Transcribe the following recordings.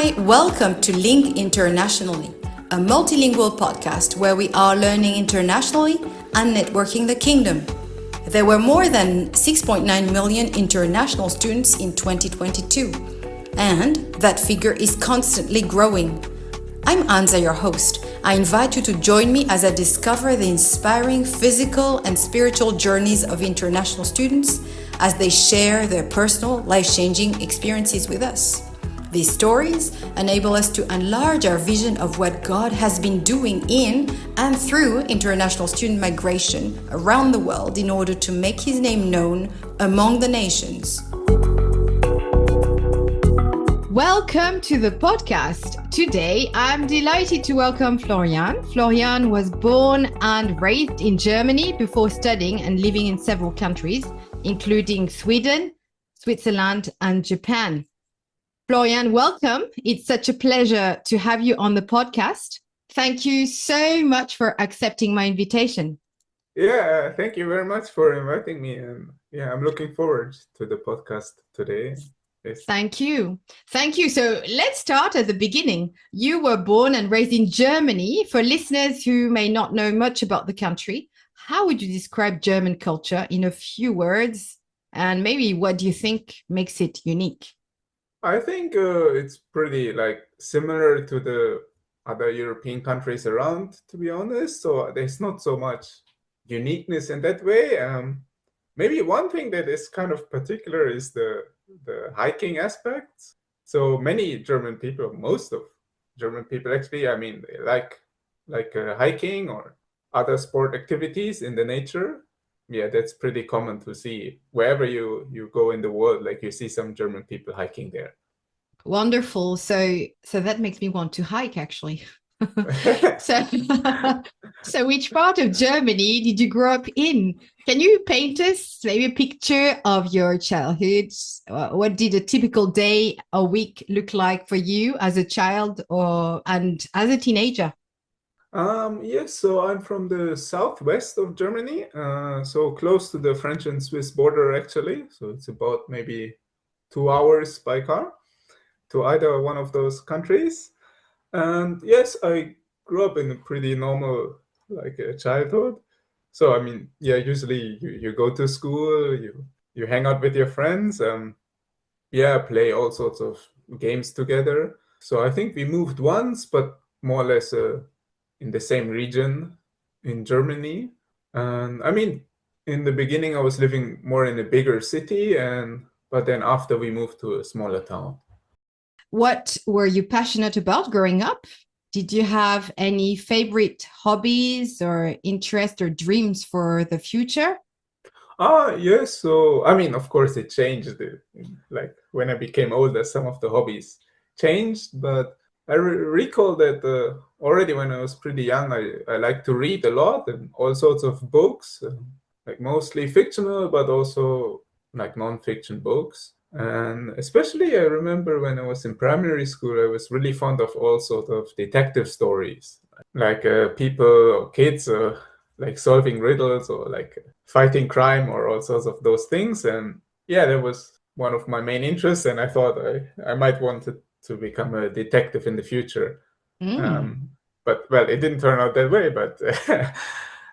Hi, welcome to Link Internationally, a multilingual podcast where we are learning internationally and networking the kingdom. There were more than 6.9 million international students in 2022, and that figure is constantly growing. I'm Anza, your host. I invite you to join me as I discover the inspiring physical and spiritual journeys of international students as they share their personal, life-changing experiences with us. These stories enable us to enlarge our vision of what God has been doing in and through international student migration around the world in order to make His name known among the nations. Welcome to the podcast. Today, I'm delighted to welcome Florian. Florian was born and raised in Germany before studying and living in several countries, including Sweden, Switzerland, and Japan. Florian, welcome. It's such a pleasure to have you on the podcast. Thank you so much for accepting my invitation. Yeah, thank you very much for inviting me. And yeah, I'm looking forward to the podcast today. Yes. Thank you. Thank you. So let's start at the beginning. You were born and raised in Germany. For listeners who may not know much about the country, how would you describe German culture in a few words? And maybe what do you think makes it unique? I think it's pretty similar to the other European countries around, to be honest. So there's not so much uniqueness in that way. Maybe one thing that is kind of particular is the hiking aspect. So many German people, most of German people actually, they like hiking or other sport activities in the nature. Yeah, that's pretty common to see wherever you go in the world. Like you see some German people hiking there. Wonderful. So that makes me want to hike, actually. So which part of Germany did you grow up in? Can you paint us maybe a picture of your childhood? What did a typical day, a week look like for you as a child and as a teenager? Yes, so I'm from the southwest of Germany, so close to the French and Swiss border, actually. So it's about maybe 2 hours by car to either one of those countries. And yes, I grew up in a pretty normal childhood. So usually you go to school, you hang out with your friends, play all sorts of games together. So I think we moved once, but more or less in the same region in Germany. And in the beginning, I was living more in a bigger city, but then after we moved to a smaller town. What were you passionate about growing up? Did you have any favorite hobbies or interests or dreams for the future? Yes. So, of course, it changed. Like when I became older, some of the hobbies changed, but I recall that already when I was pretty young, I liked to read a lot and all sorts of books, like mostly fictional, but also like non-fiction books. And especially I remember when I was in primary school, I was really fond of all sort of detective stories, like people or kids like solving riddles or like fighting crime or all sorts of those things. And yeah, that was one of my main interests. And I thought I might want to become a detective in the future. But well, it didn't turn out that way. But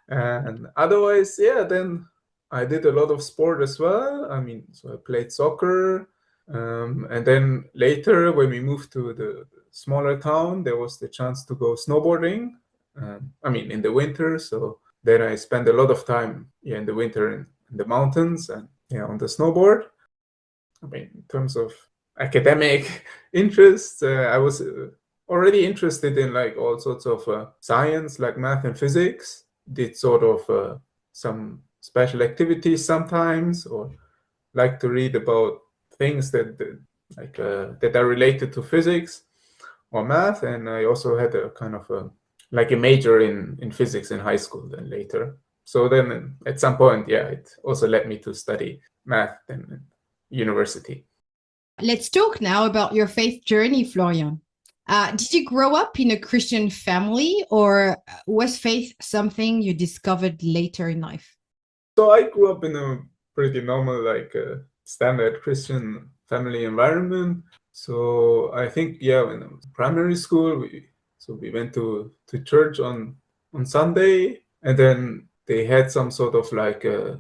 and otherwise, yeah, then I did a lot of sport as well. So I played soccer. And then later, when we moved to the smaller town, there was the chance to go snowboarding. In the winter. So then I spent a lot of time in the winter in the mountains and on the snowboard. In terms of academic interests, I was already interested in like all sorts of science, like math and physics. Did sort of some special activities sometimes, or like to read about things that are related to physics or math. And I also had a kind of a major in physics in high school then later. So then at some point, it also led me to study math in university. Let's talk now about your faith journey, Florian. Did you grow up in a Christian family, or was faith something you discovered later in life? So I grew up in a pretty normal, standard Christian family environment. So I think, yeah, when I was in primary school, we went to church on Sunday, and then they had some sort of like a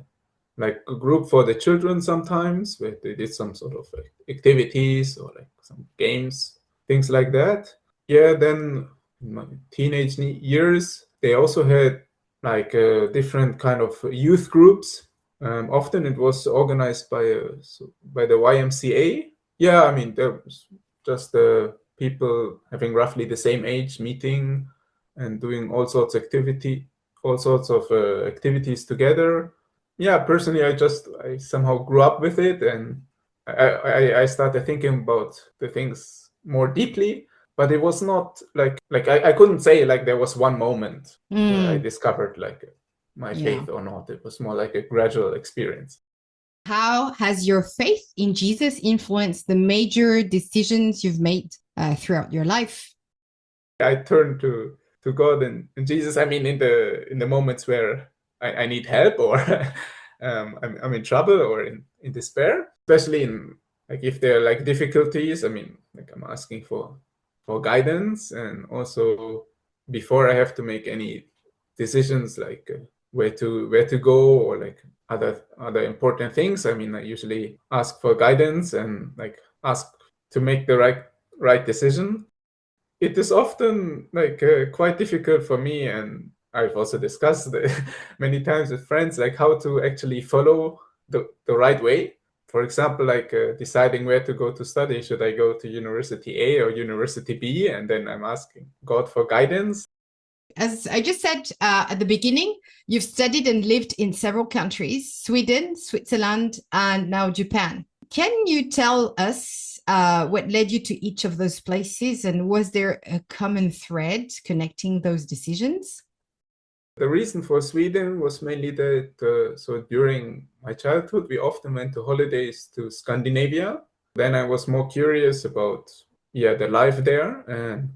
group for the children sometimes, where they did some sort of like activities or like some games, things like that. Yeah, then in my teenage years, they also had like different kind of youth groups. Often it was organized by the YMCA. Yeah, I mean, there was just people having roughly the same age meeting and doing all sorts of activities together. Yeah, personally, I somehow grew up with it, and I started thinking about the things more deeply. But it was not like I couldn't say like there was one moment where I discovered like my Yeah. faith or not. It was more like a gradual experience. How has your faith in Jesus influenced the major decisions you've made throughout your life? I turned to God and Jesus. I mean, in the moments where I need help or I'm in trouble or in despair, especially in like if there are like difficulties. I mean, like I'm asking for guidance, and also before I have to make any decisions like where to go or like other important things. I mean, I usually ask for guidance and like ask to make the right decision. It is often like quite difficult for me, and I've also discussed many times with friends like how to actually follow the right way. For example, like deciding where to go to study. Should I go to university A or university B? And then I'm asking God for guidance. As I just said at the beginning, you've studied and lived in several countries: Sweden, Switzerland, and now Japan. Can you tell us what led you to each of those places, and was there a common thread connecting those decisions? The reason for Sweden was mainly that so during my childhood, we often went to holidays to Scandinavia. Then I was more curious about the life there, and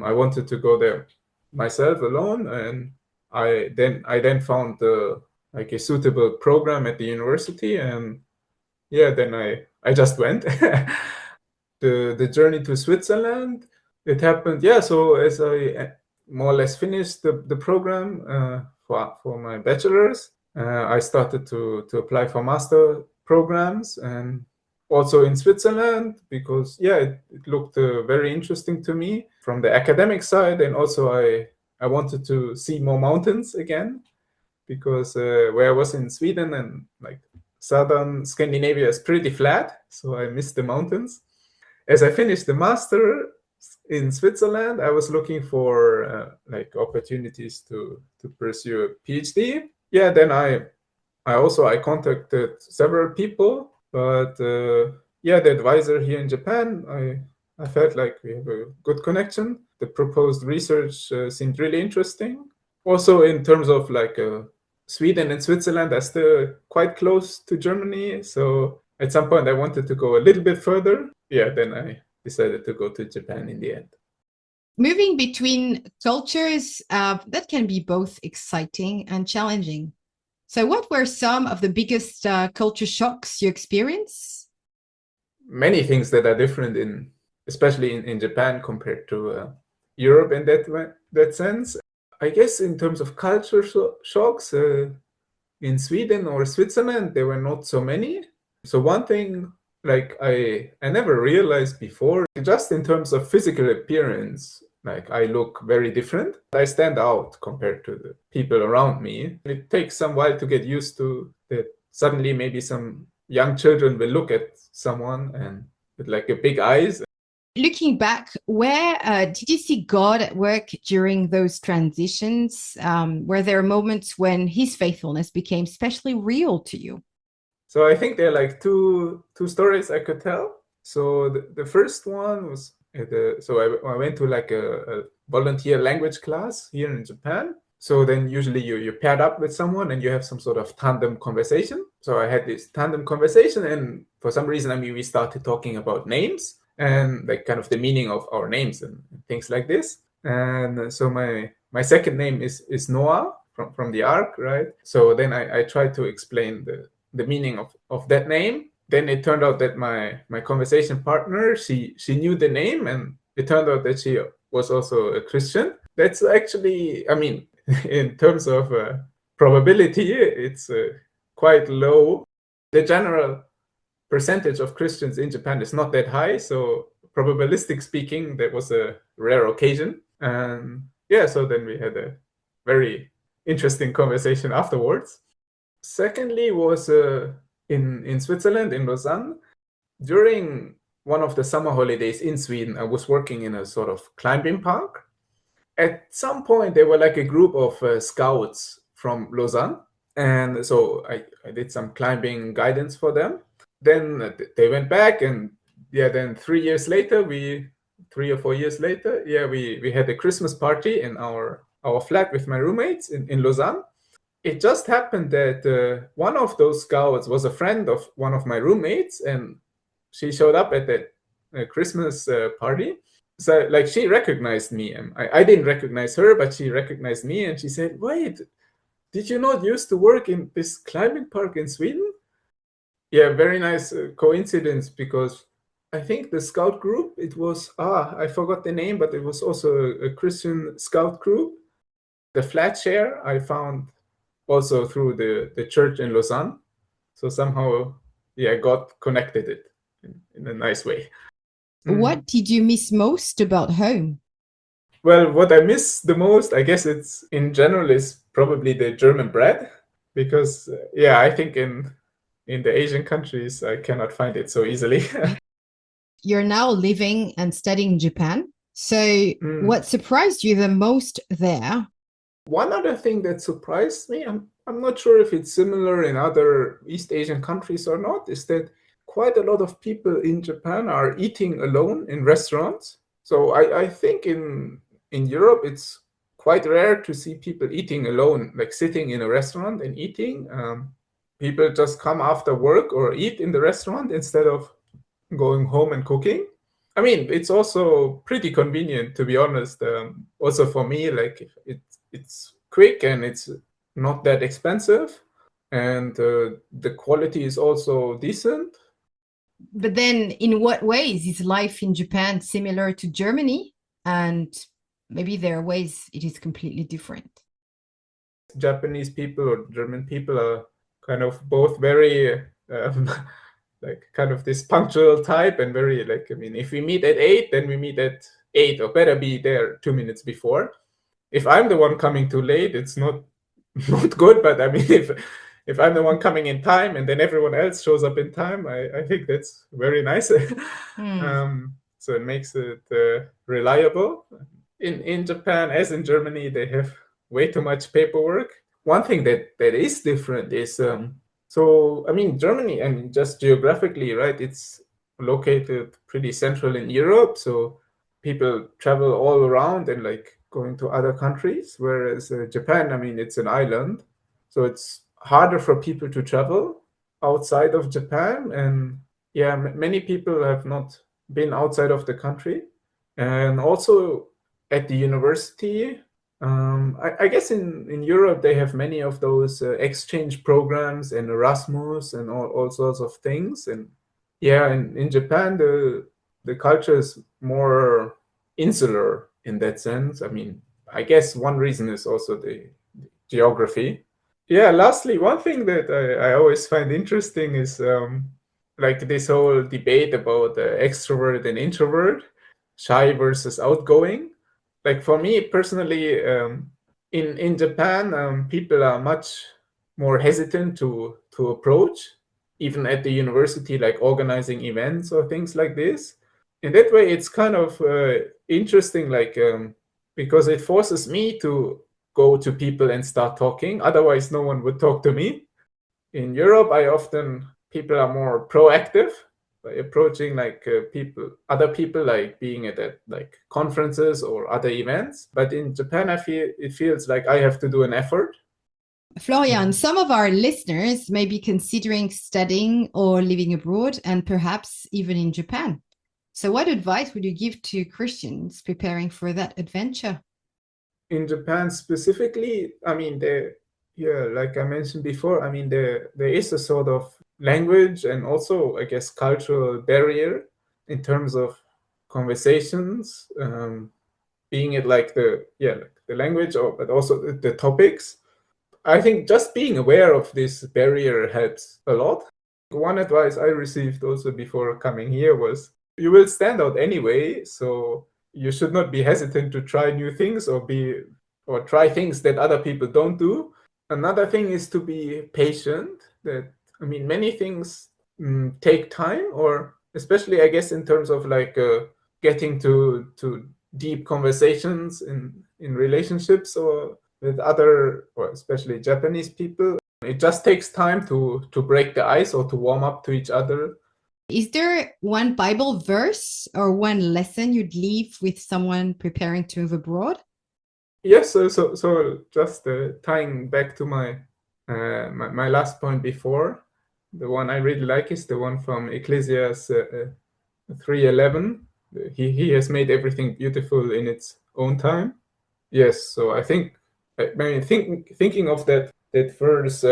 I wanted to go there myself alone. And I then found like a suitable program at the university, and then I just went. The journey to Switzerland, it happened. Yeah, so as I more or less finished the program for my bachelor's, I started to apply for master programs, and also in Switzerland because it looked very interesting to me from the academic side, and also I wanted to see more mountains again because where I was in Sweden and like southern Scandinavia is pretty flat, so I missed the mountains. As I finished the master in Switzerland, I was looking for like opportunities to pursue a PhD. Yeah, then I contacted several people, but the advisor here in Japan, I felt like we have a good connection. The proposed research seemed really interesting. Also, in terms of like Sweden and Switzerland are still quite close to Germany, so at some point I wanted to go a little bit further. Yeah, then I decided to go to Japan in the end. Moving between cultures, that can be both exciting and challenging. So, what were some of the biggest culture shocks you experienced? Many things that are different especially in Japan compared to Europe in that sense. I guess in terms of culture shocks, in Sweden or Switzerland, there were not so many. So one thing like I never realized before, just in terms of physical appearance, like I look very different. I stand out compared to the people around me. It takes some while to get used to that. Suddenly maybe some young children will look at someone and with like a big eyes. Looking back, where did you see God at work during those transitions? Were there moments when his faithfulness became especially real to you? So I think there are like two stories I could tell. So the first one was I went to like a volunteer language class here in Japan. So then usually you paired up with someone and you have some sort of tandem conversation. So I had this tandem conversation, and for some reason, I mean, we started talking about names and like kind of the meaning of our names and things like this. And so my second name is Noah from the Ark, right? So then I tried to explain the meaning of that name. then it turned out that my conversation partner, she knew the name, and it turned out that she was also a Christian. That's actually, I mean, in terms of probability, it's quite low. The general percentage of Christians in Japan is not that high, so probabilistic speaking, that was a rare occasion. And yeah, so then we had a very interesting conversation afterwards. Secondly was in Switzerland, in Lausanne. During one of the summer holidays in Sweden, I was working in a sort of climbing park. At some point, there were like a group of scouts from Lausanne. And so I did some climbing guidance for them. Then they went back, and yeah, then 3 years later, 3 or 4 years later, yeah, we had a Christmas party in our flat with my roommates in Lausanne. It just happened that one of those scouts was a friend of one of my roommates, and she showed up at that Christmas party. So, like, she recognized me, and I didn't recognize her, but she recognized me, and she said, "Wait, did you not used to work in this climbing park in Sweden?" Yeah, very nice coincidence, because I think the scout group, it was, I forgot the name, but it was also a Christian scout group. The flat share I found also through the church in Lausanne. So somehow, yeah, God connected it in a nice way. What did you miss most about home? Well, what I miss the most, I guess it's in general, is probably the German bread, because yeah, I think in the Asian countries I cannot find it so easily. You're now living and studying in Japan. So, what surprised you the most there? One other thing that surprised me, I'm not sure if it's similar in other East Asian countries or not, is that quite a lot of people in Japan are eating alone in restaurants. So I think in Europe it's quite rare to see people eating alone, like sitting in a restaurant and eating. People just come after work or eat in the restaurant instead of going home and cooking. I mean, it's also pretty convenient, to be honest. Also for me, like it's quick and it's not that expensive, and the quality is also decent. But then, in what ways is life in Japan similar to Germany? And maybe there are ways it is completely different. Japanese people or German people are kind of both very like kind of this punctual type, and very, like, I mean, if we meet at 8, then we meet at 8, or better be there 2 minutes before. If I'm the one coming too late, it's not not good. But I mean, if I'm the one coming in time and then everyone else shows up in time, I think that's very nice. So it makes it reliable. In Japan, as in Germany, they have way too much paperwork. One thing that is different is so I mean, Germany, I mean, just geographically, right? It's located pretty central in Europe, so people travel all around and like going to other countries. Whereas Japan, I mean, it's an island, so it's harder for people to travel outside of Japan. And yeah, many people have not been outside of the country. And also at the university, I guess in Europe they have many of those exchange programs and Erasmus and all sorts of things. And yeah, in Japan the culture is more insular in that sense. I mean, I guess one reason is also the geography. Yeah, lastly, one thing that I always find interesting is like this whole debate about extrovert and introvert, shy versus outgoing. Like for me personally, in Japan, people are much more hesitant to approach, even at the university, like organizing events or things like this. In that way, it's kind of interesting, like because it forces me to go to people and start talking. Otherwise, no one would talk to me. In Europe, people are more proactive by approaching like other people, like being at like conferences or other events. But in Japan, it feels like I have to do an effort. Florian, some of our listeners may be considering studying or living abroad and perhaps even in Japan. So, what advice would you give to Christians preparing for that adventure? In Japan specifically, I mean, like I mentioned before, I mean, there is a sort of language and also, I guess, cultural barrier in terms of conversations, being it like the language, or but also the topics. I think just being aware of this barrier helps a lot. One advice I received also before coming here was you will stand out anyway, so you should not be hesitant to try new things or try things that other people don't do. Another thing is to be patient. Many things take time, or especially I guess in terms of like getting to deep conversations in relationships or with other, or especially Japanese people. It just takes time to break the ice or to warm up to each other. Is there one Bible verse or one lesson you'd leave with someone preparing to move abroad? Yes, so just tying back to my last point before, the one I really like is the one from Ecclesiastes 3:11. He has made everything beautiful in its own time. Yes, so I think thinking of that verse,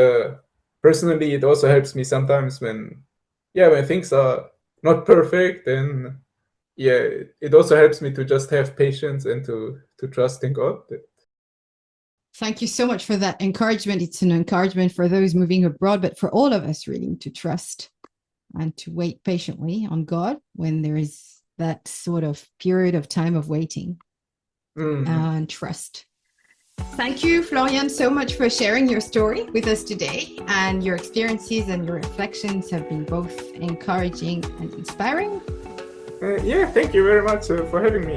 personally, it also helps me sometimes when things are not perfect, and it also helps me to just have patience and to trust in God. Thank you so much for that encouragement. It's an encouragement for those moving abroad, but for all of us really, to trust and to wait patiently on God when there is that sort of period of time of waiting and trust. Thank you, Florian, so much for sharing your story with us today, and your experiences and your reflections have been both encouraging and inspiring. Thank you very much for having me.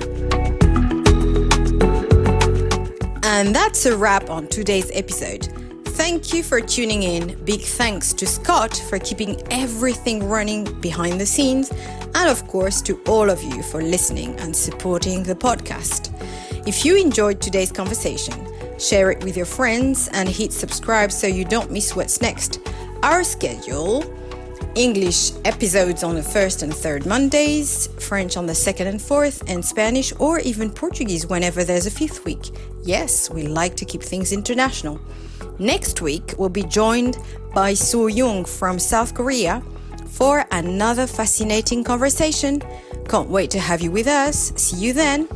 And that's a wrap on today's episode. Thank you for tuning in. Big thanks to Scott for keeping everything running behind the scenes, and of course to all of you for listening and supporting the podcast. If you enjoyed today's conversation, share it with your friends and hit subscribe so you don't miss what's next. Our schedule: English episodes on the first and third Mondays, French on the second and fourth, and Spanish or even Portuguese whenever there's a fifth week. Yes, we like to keep things international. Next week, we'll be joined by So Young from South Korea for another fascinating conversation. Can't wait to have you with us. See you then.